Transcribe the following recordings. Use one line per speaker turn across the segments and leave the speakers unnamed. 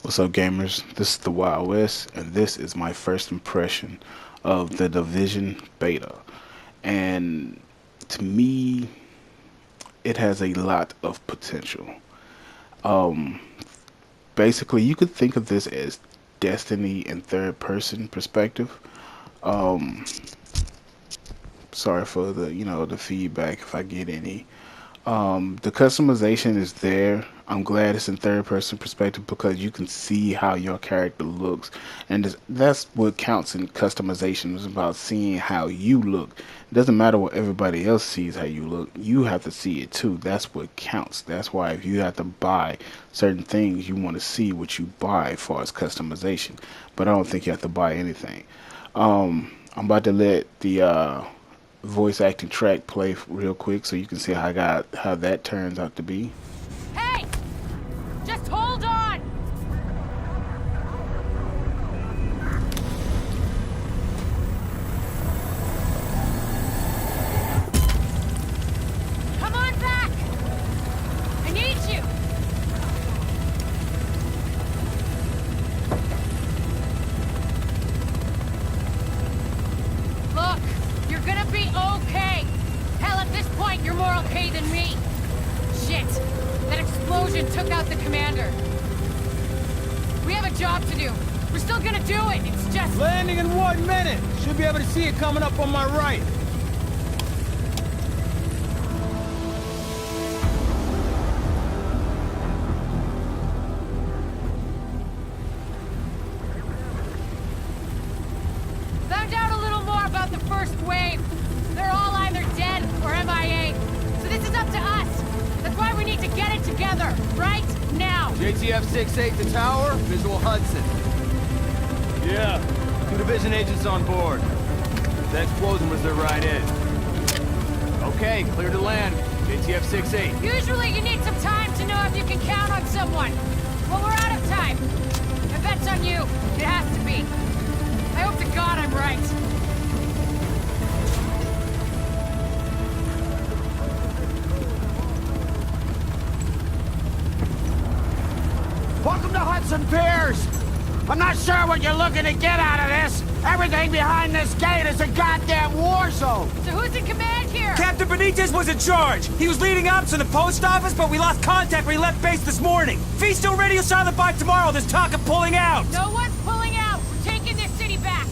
What's up, gamers? This is the Wild West, and this is my first impression of the Division beta. And to me, it has a lot of potential. Um, Basically, you could think of this as Destiny in third person perspective. Um, Sorry for the feedback if I get any. The customization is there. I'm glad it's in third person perspective because you can see how your character looks, and that's what counts in customization. It's about seeing how you look. It doesn't matter what everybody else sees how you look. You have to see it too. That's what counts. That's why if you have to buy certain things, you want to see what you buy as far as customization. But I don't think you have to buy anything. I'm about to let the voice acting track play real quick so you can see how that turns out to be.
Hey! Just hold on! Come on back! I need you! Look, you're gonna be okay. Hell, at this point, you're more okay than me. Shit! That explosion took out the commander. We have a job to do. We're still gonna do it. It's just...
Landing in 1 minute. Should be able to see it coming up on my right.
Found out a little more about the first wave. They're all either dead or MIA. So this is up to us. That's why we need to get it together, right now.
JTF 6-8 to tower, visual Hudson. Yeah, 2 division agents on board. The explosion was their right in. Okay, clear to land. JTF 6-8.
Usually you need some time to know if you can count on someone. Well, we're out of time. My bet's on you. It has to be. I hope to God I'm right.
Welcome to Hudson Piers! I'm not sure what you're looking to get out of this. Everything behind this gate is a goddamn war zone.
So who's in command here?
Captain Benitez was in charge. He was leading ops in the post office, but we lost contact when he left base this morning. If he's still radio silent by tomorrow, there's talk of pulling out.
No one's pulling out. We're taking this city back.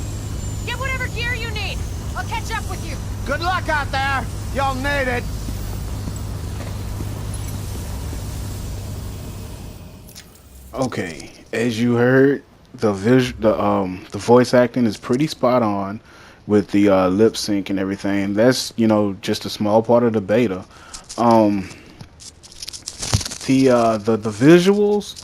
Get whatever gear you need. I'll catch up with you.
Good luck out there. You'll need it.
Okay, as you heard, the voice acting is pretty spot on with the lip sync and everything. That's just a small part of the beta. Um, the visuals,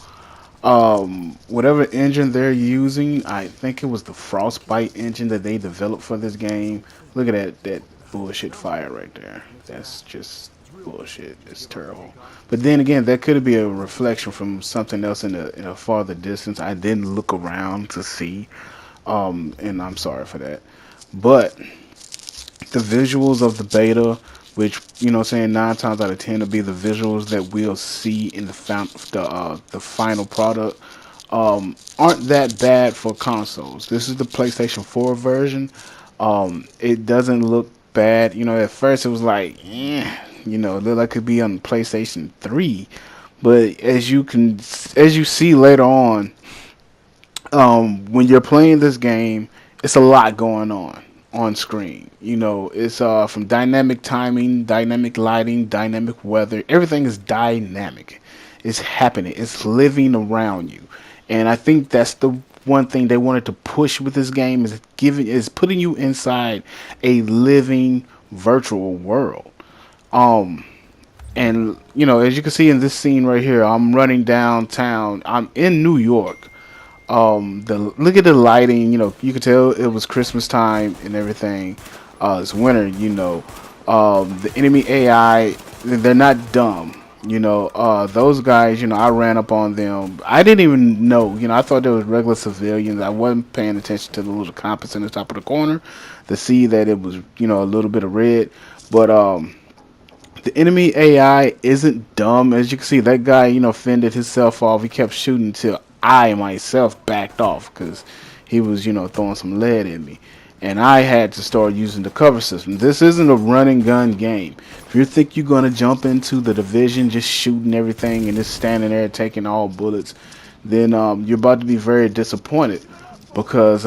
whatever engine they're using, I think it was the Frostbite engine that they developed for this game. Look at that bullshit fire right there. That's just bullshit. It's terrible. But then again, that could be a reflection from something else in a farther distance. I didn't look around to see, and I'm sorry for that. But the visuals of the beta, which saying 9 times out of 10 will be the visuals that we'll see in the final product, aren't that bad for consoles. This is the PlayStation 4 version. It doesn't look bad. At first it was like, it looked like it could be on PlayStation 3, but as you see later when you're playing this game, it's a lot going on screen. It's from dynamic timing, dynamic lighting, dynamic weather. Everything is dynamic. It's happening. It's living around you. And I think that's the one thing they wanted to push with this game is putting you inside a living virtual world. And as you can see in this scene right here, I'm running downtown. I'm in New York. Look at the lighting. You could tell it was Christmas time and everything. It's winter. The enemy AI, they're not dumb. Those guys. I ran up on them. I didn't even know. I thought they were regular civilians. I wasn't paying attention to the little compass in the top of the corner to see that it was a little bit of red. But the enemy AI isn't dumb. As you can see, that guy, fended himself off. He kept shooting till I myself backed off because he was, throwing some lead at me. And I had to start using the cover system. This isn't a run and gun game. If you think you're gonna jump into the division just shooting everything and just standing there taking all bullets, then you're about to be very disappointed because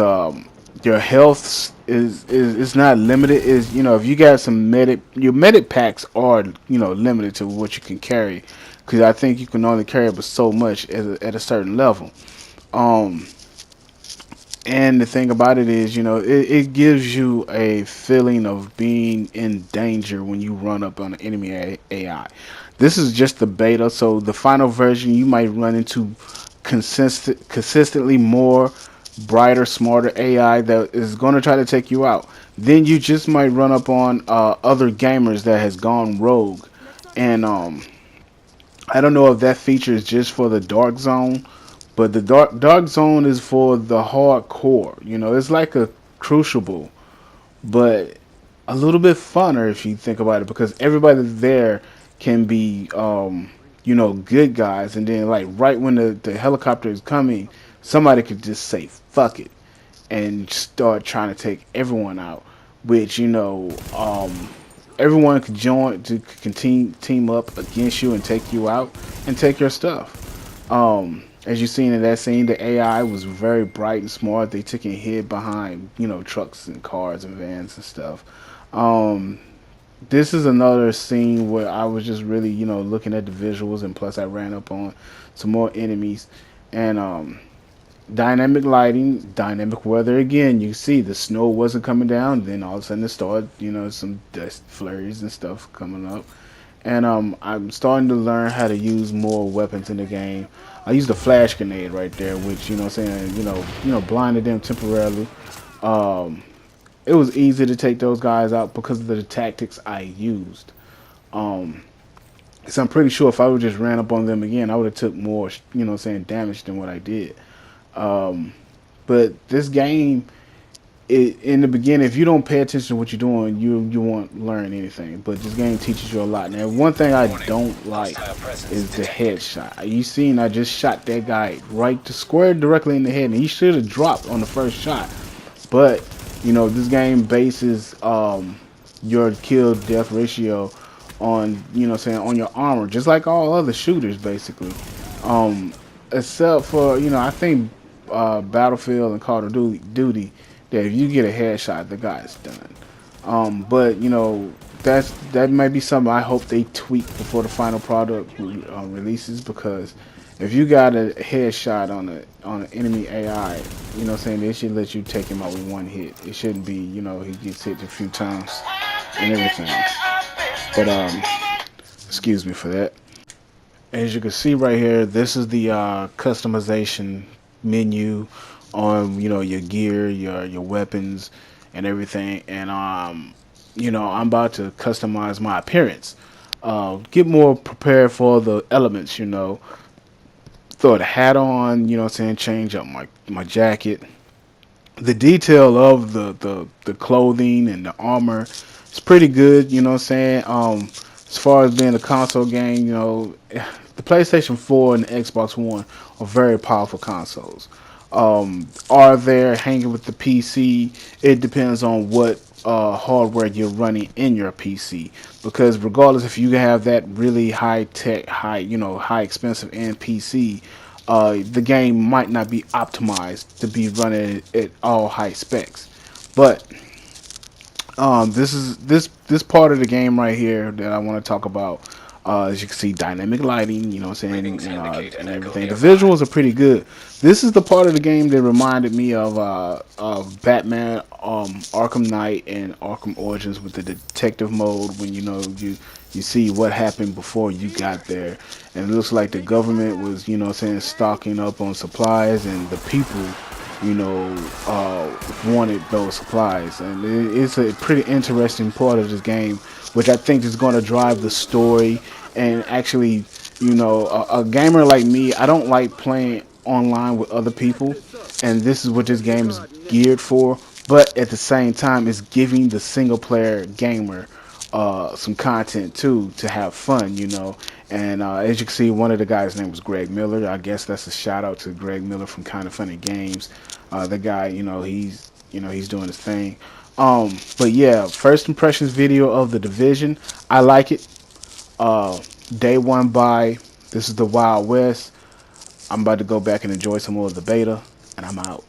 your health is not limited. Is if you got some medic, your medic packs are limited to what you can carry because I think you can only carry but so much at a certain level. Um, and the thing about it is, it gives you a feeling of being in danger when you run up on an enemy AI. This is just the beta, so the final version you might run into consistently more brighter, smarter AI that is going to try to take you out. Then you just might run up on other gamers that has gone rogue, and I don't know if that feature is just for the dark zone, but the dark zone is for the hardcore. It's like a crucible, but a little bit funner if you think about it, because everybody there can be good guys, and then like right when the helicopter is coming, somebody could just say fuck it and start trying to take everyone out, which everyone could join to continue team up against you and take you out and take your stuff. As you seen in that scene, the AI was very bright and smart. They took and hid behind trucks and cars and vans and stuff. Um, this is another scene where I was just really looking at the visuals, and plus I ran up on some more enemies, and dynamic lighting, dynamic weather again. You see the snow wasn't coming down, then all of a sudden it started, some dust flurries and stuff coming up. And I'm starting to learn how to use more weapons in the game. I used a flash grenade right there, which what I'm saying, blinded them temporarily. Um, it was easy to take those guys out because of the tactics I used. Um, so I'm pretty sure if I would just ran up on them again, I would have took more, damage than what I did. Um, but this game, in the beginning, if you don't pay attention to what you're doing, you won't learn anything. But this game teaches you a lot. Now, one thing I don't like is the headshot. You seen I just shot that guy right to square directly in the head, and he should have dropped on the first shot. But this game bases your kill death ratio on on your armor, just like all other shooters basically. Um, Except for I think Battlefield and Call of Duty, that if you get a headshot, the guy's done. But that might be something I hope they tweak before the final product releases, because if you got a headshot on an enemy AI, they should let you take him out with one hit. It shouldn't be he gets hit a few times and everything. But excuse me for that. As you can see right here, this is the customization menu on your gear, your weapons, and everything. And I'm about to customize my appearance. Get more prepared for the elements. Throw the hat on. Change up my jacket. The detail of the clothing and the armor is pretty good. As far as being a console game, the PlayStation 4 and the Xbox One are very powerful consoles. Are they hanging with the PC? It depends on what hardware you're running in your PC. Because regardless if you have that really high tech, high expensive end PC, the game might not be optimized to be running at all high specs. But this part of the game right here that I want to talk about. As you can see, dynamic lighting, and everything. The visuals are pretty good. This is the part of the game that reminded me of Batman, Arkham Knight, and Arkham Origins with the detective mode. When you see what happened before you got there, and it looks like the government was stocking up on supplies, and the people wanted those supplies. And it's a pretty interesting part of this game, which I think is going to drive the story. And actually, a gamer like me, I don't like playing online with other people, and this is what this game is geared for. But at the same time, it's giving the single player gamer some content too to have fun, And as you can see, one of the guys' name was Greg Miller. I guess that's a shout out to Greg Miller from Kind of Funny Games. The guy, he's doing his thing. But yeah, first impressions video of The Division. I like it. Day one by. This is the Wild West. I'm about to go back and enjoy some more of the beta, and I'm out.